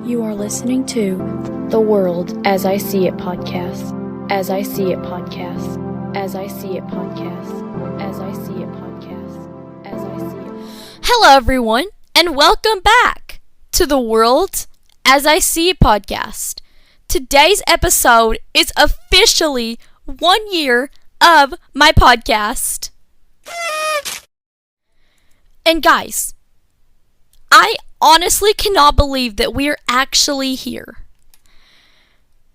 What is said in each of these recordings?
You are listening to The World As I See It podcast. As I See It podcast. As I See It podcast. As I See It podcast. As I See It. Hello, everyone, and welcome back to The World As I See It podcast. Today's episode is officially 1 year of my podcast. And guys, I honestly cannot believe that we are actually here.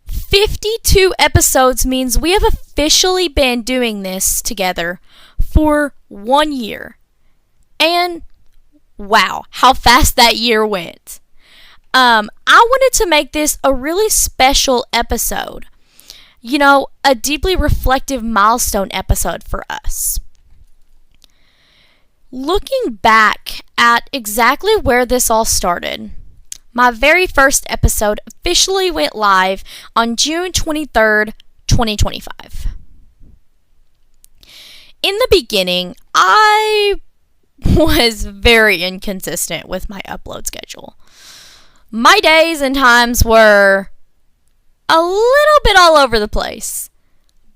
52 episodes means we have officially been doing this together for 1 year. And wow, how fast that year went. I wanted to make this a really special episode. You know, a deeply reflective milestone episode for us. Looking back at exactly where this all started, my very first episode officially went live on June 23rd, 2025. In the beginning, I was very inconsistent with my upload schedule. My days and times were a little bit all over the place,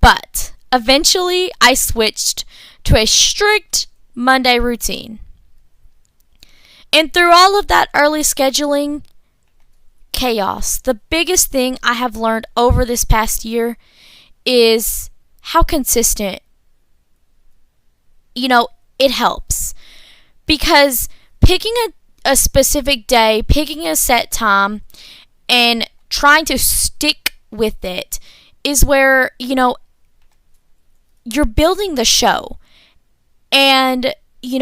but eventually I switched to a strict Monday routine. And through all of that early scheduling chaos, the biggest thing I have learned over this past year is how consistent, it helps. Because picking a specific day, picking a set time, and trying to stick with it is where, you're building the show. And, you,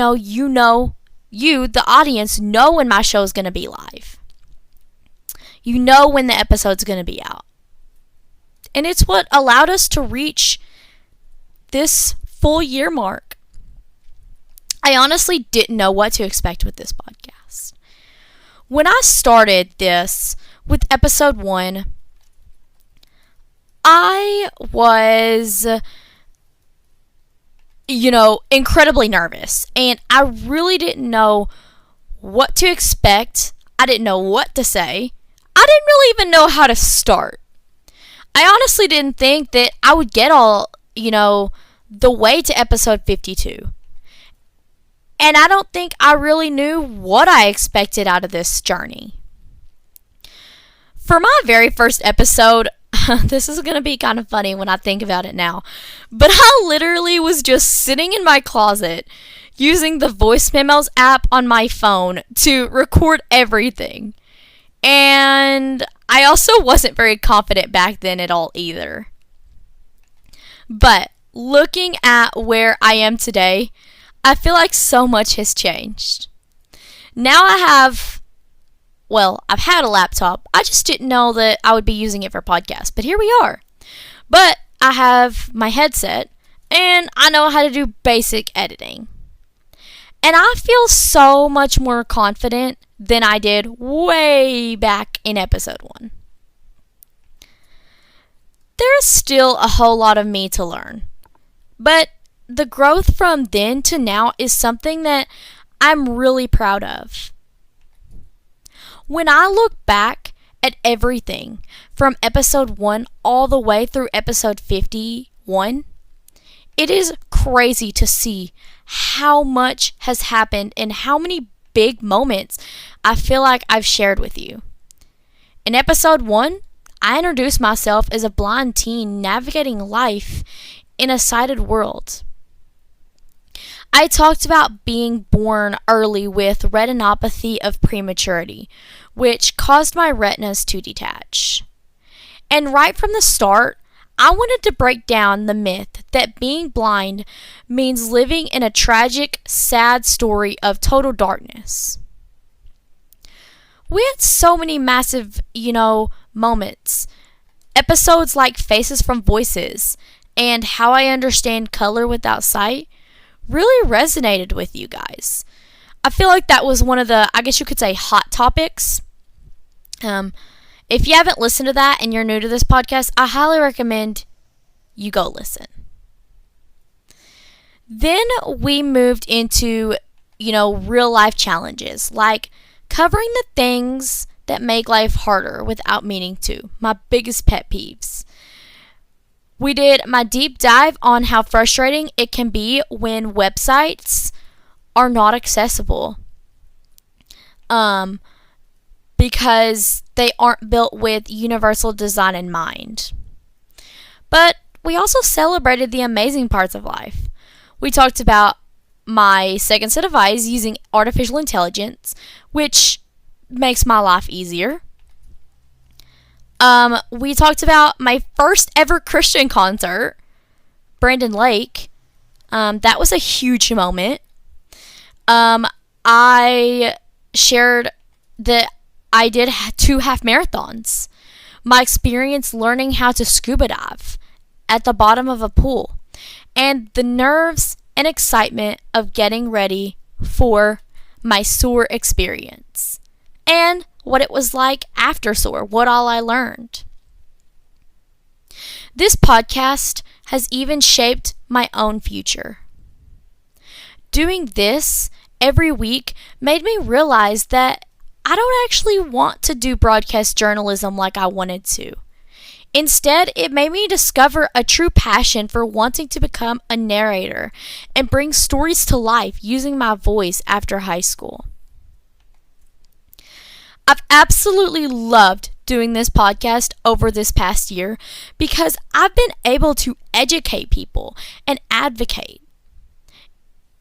the audience, know when my show is going to be live. You know when the episode's going to be out. And it's what allowed us to reach this full year mark. I honestly didn't know what to expect with this podcast. When I started this with episode 1, I was incredibly nervous. And I really didn't know what to expect. I didn't know what to say. I didn't really even know how to start. I honestly didn't think that I would get all, the way to episode 52. And I don't think I really knew what I expected out of this journey. For my very first episode, this is going to be kind of funny when I think about it now, but I literally was just sitting in my closet using the voice memos app on my phone to record everything. And I also wasn't very confident back then at all either. But looking at where I am today, I feel like so much has changed. Now I've had a laptop. I just didn't know that I would be using it for podcasts, but here we are. But I have my headset, and I know how to do basic editing. And I feel so much more confident than I did way back in episode 1. There is still a whole lot of me to learn, but the growth from then to now is something that I'm really proud of. When I look back at everything from episode 1 all the way through episode 51, it is crazy to see how much has happened and how many big moments I feel like I've shared with you. In episode 1, I introduced myself as a blind teen navigating life in a sighted world. I talked about being born early with retinopathy of prematurity, which caused my retinas to detach. And right from the start, I wanted to break down the myth that being blind means living in a tragic, sad story of total darkness. We had so many massive, moments. Episodes like Faces from Voices and How I Understand Color Without Sight really resonated with you guys. I feel like that was one of the, I guess you could say, hot topics. If you haven't listened to that and you're new to this podcast, I highly recommend you go listen. Then we moved into, real life challenges, like covering the things that make life harder without meaning to. My biggest pet peeves. We did my deep dive on how frustrating it can be when websites are not accessible. Because they aren't built with universal design in mind. But we also celebrated the amazing parts of life. We talked about my second set of eyes using artificial intelligence, which makes my life easier. We talked about my first ever Christian concert, Brandon Lake. That was a huge moment. I shared that I did 2 half marathons. My experience learning how to scuba dive at the bottom of a pool, and the nerves and excitement of getting ready for my SOAR experience, and what it was like after SOAR, what all I learned. This podcast has even shaped my own future. Doing this every week made me realize that I don't actually want to do broadcast journalism like I wanted to. Instead, it made me discover a true passion for wanting to become a narrator and bring stories to life using my voice after high school. I've absolutely loved doing this podcast over this past year because I've been able to educate people and advocate.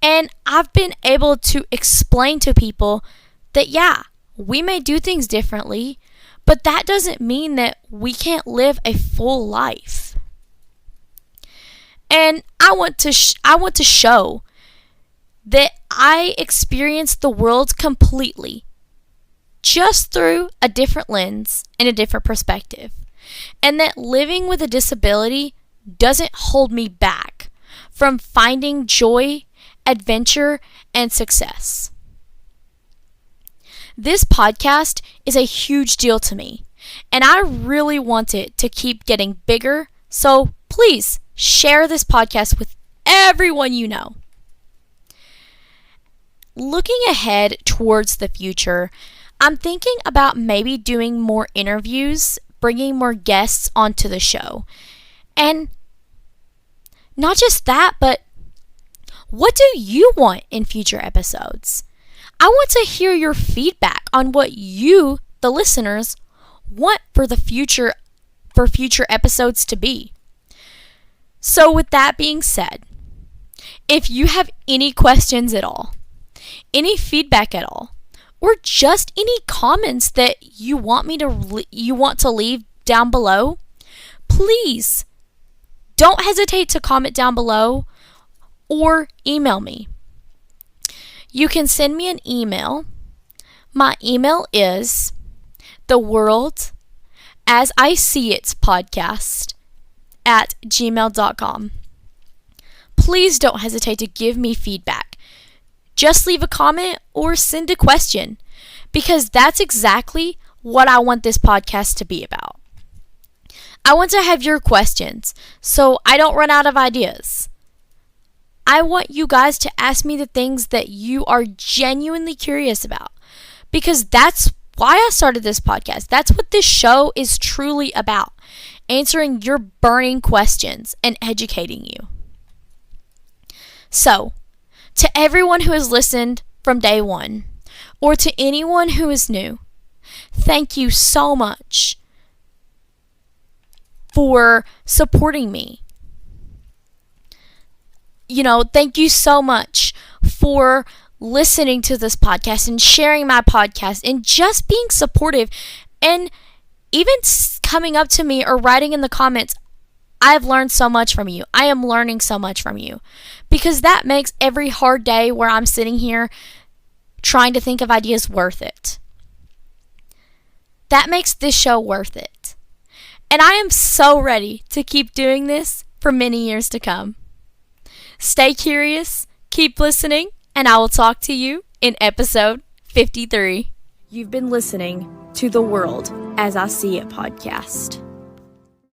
And I've been able to explain to people that, yeah, we may do things differently, but that doesn't mean that we can't live a full life. And I want to show that I experienced the world completely, just through a different lens and a different perspective, and that living with a disability doesn't hold me back from finding joy, adventure, and success. This podcast is a huge deal to me, and I really want it to keep getting bigger, so please share this podcast with everyone you know. Looking ahead towards the future, I'm thinking about maybe doing more interviews, bringing more guests onto the show. And not just that, but what do you want in future episodes? I want to hear your feedback on what you, the listeners, want for future episodes to be. So with that being said, if you have any questions at all, any feedback at all, or just any comments that you want to leave down below, please don't hesitate to comment down below or email me. You can send me an email. My email is theworldasiseeitspodcast@gmail.com. Please don't hesitate to give me feedback. Just leave a comment or send a question, because that's exactly what I want this podcast to be about. I want to have your questions so I don't run out of ideas. I want you guys to ask me the things that you are genuinely curious about, because that's why I started this podcast. That's what this show is truly about, answering your burning questions and educating you. So, to everyone who has listened from day one, or to anyone who is new, thank you so much for supporting me. Thank you so much for listening to this podcast and sharing my podcast and just being supportive and even coming up to me or writing in the comments. I've learned so much from you. I am learning so much from you, because that makes every hard day where I'm sitting here trying to think of ideas worth it. That makes this show worth it. And I am so ready to keep doing this for many years to come. Stay curious, keep listening, and I will talk to you in episode 53. You've been listening to the World as I See It podcast.